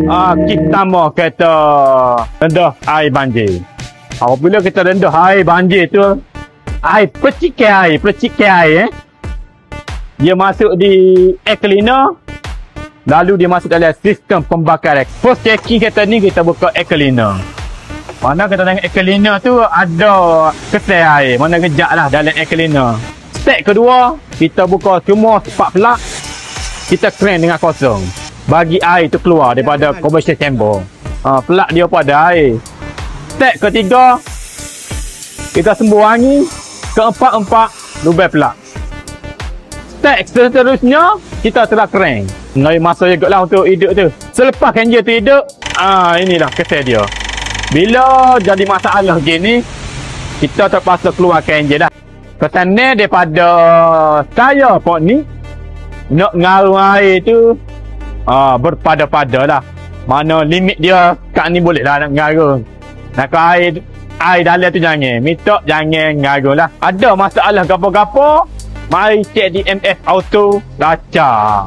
Kita mau kata rendah air banjir. Apabila kita rendah air banjir tu, air percikan air dia masuk di air cleaner, lalu dia masuk dalam sistem pembakaran. First checking kita ni, kita buka air cleaner. Mana kita tengok air cleaner tu ada ketai air, mana kejap lah dalam air cleaner. Step kedua, kita buka semua sepak pelak, kita crank dengan kosong, bagi air tu keluar daripada commercial chamber. Pelak dia pada air. Step ketiga, kita sembuh angin. Keempat, lubang pelak. Step seterusnya, kita telah crank. Ngai masa juga lah untuk hidup tu. Selepas enjin tu hidup, inilah ketai dia. Bila jadi masalah gini, kita terpaksa keluarkan enjin dah. Kesannya daripada saya pot ni, nak ngaruh air tu berpada-pada lah. Mana limit dia kat ni boleh lah nak ngaruh. Nak air dalam tu jangan. Jangan ngaruh lah. Ada masalah gapo-gapo, mari cek di MF Auto Daca.